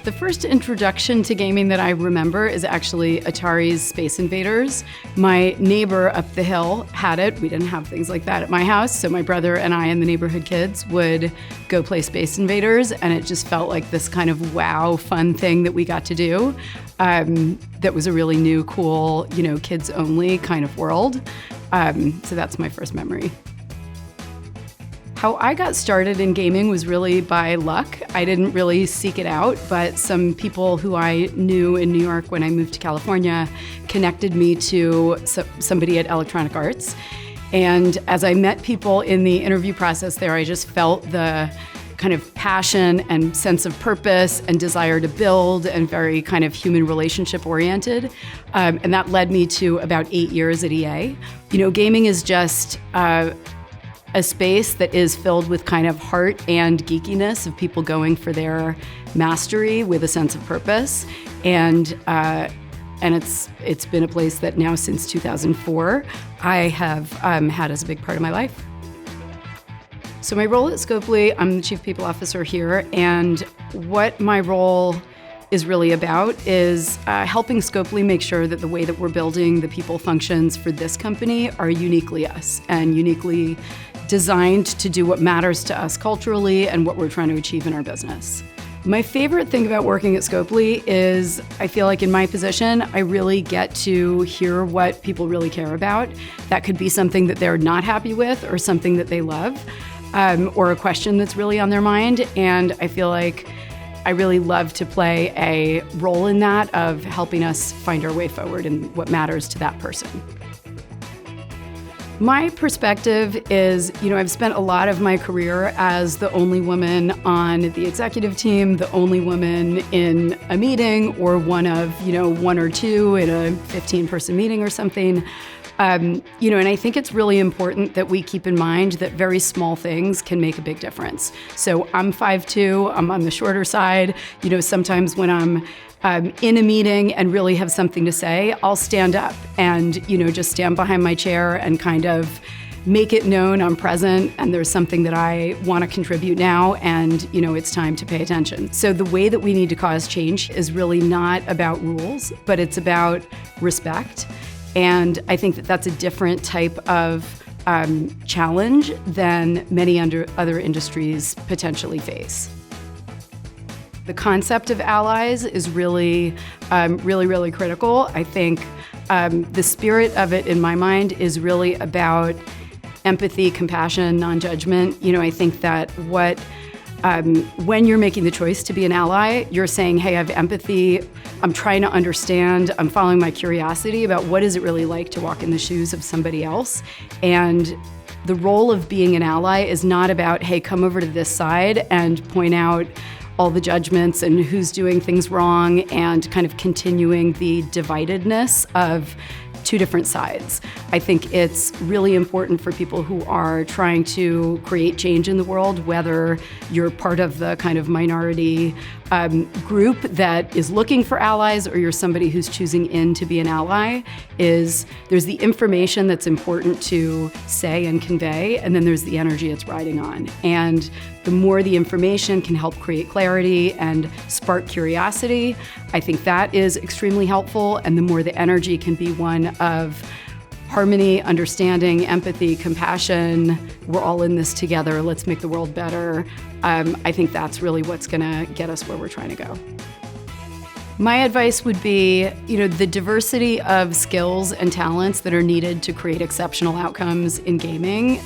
The first introduction to gaming that I remember is actually Atari's Space Invaders. My neighbor up the hill had it. We didn't have things like that at my house, so my brother and I and the neighborhood kids would go play Space Invaders, and it just felt like this kind of wow, fun thing that we got to do. That was a really new, cool, kids-only kind of world. So that's my first memory. How I got started in gaming was really by luck. I didn't really seek it out, but some people who I knew in New York when I moved to California connected me to somebody at Electronic Arts. And as I met people in the interview process there, I just felt the kind of passion and sense of purpose and desire to build and very kind of human relationship oriented. And that led me to about 8 years at EA. Gaming is just a space that is filled with kind of heart and geekiness of people going for their mastery with a sense of purpose. And it's been a place that now since 2004, I have had as a big part of my life. So my role at Scopely, I'm the Chief People Officer here, and what my role is really about is helping Scopely make sure that the way that we're building the people functions for this company are uniquely us and uniquely designed to do what matters to us culturally and what we're trying to achieve in our business. My favorite thing about working at Scopely is I feel like in my position, I really get to hear what people really care about. That could be something that they're not happy with or something that they love, or a question that's really on their mind. And I feel like I really love to play a role in that of helping us find our way forward and what matters to that person. My perspective is, I've spent a lot of my career as the only woman on the executive team, the only woman in a meeting, or one of, one or two in a 15-person meeting or something. And I think it's really important that we keep in mind that very small things can make a big difference. So I'm 5'2", I'm on the shorter side. Sometimes when I'm in a meeting and really have something to say, I'll stand up and, just stand behind my chair and kind of make it known I'm present and there's something that I want to contribute now and, it's time to pay attention. So the way that we need to cause change is really not about rules, but it's about respect. And I think that that's a different type of challenge than many other industries potentially face. The concept of allies is really, really critical. I think the spirit of it, in my mind, is really about empathy, compassion, non-judgment. I think that when you're making the choice to be an ally, you're saying, hey, I have empathy, I'm trying to understand, I'm following my curiosity about what is it really like to walk in the shoes of somebody else. And the role of being an ally is not about, hey, come over to this side and point out all the judgments and who's doing things wrong and kind of continuing the dividedness of two different sides. I think it's really important for people who are trying to create change in the world, whether you're part of the kind of minority group that is looking for allies or you're somebody who's choosing in to be an ally, there's the information that's important to say and convey, and then there's the energy it's riding on. And the more the information can help create clarity and spark curiosity, I think that is extremely helpful. And the more the energy can be one of harmony, understanding, empathy, compassion, we're all in this together, let's make the world better. I think that's really what's gonna get us where we're trying to go. My advice would be, the diversity of skills and talents that are needed to create exceptional outcomes in gaming,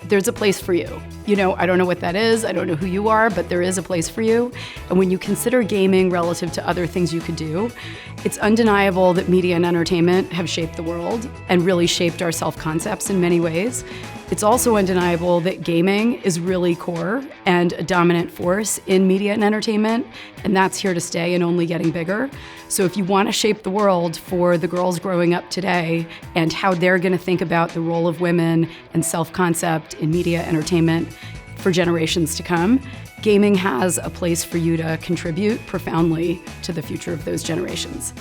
there's a place for you. I don't know what that is, I don't know who you are, but there is a place for you. And when you consider gaming relative to other things you could do, it's undeniable that media and entertainment have shaped the world and really shaped our self-concepts in many ways. It's also undeniable that gaming is really core and a dominant force in media and entertainment, and that's here to stay and only getting bigger. So if you want to shape the world for the girls growing up today and how they're going to think about the role of women and self-concept in media entertainment for generations to come, gaming has a place for you to contribute profoundly to the future of those generations.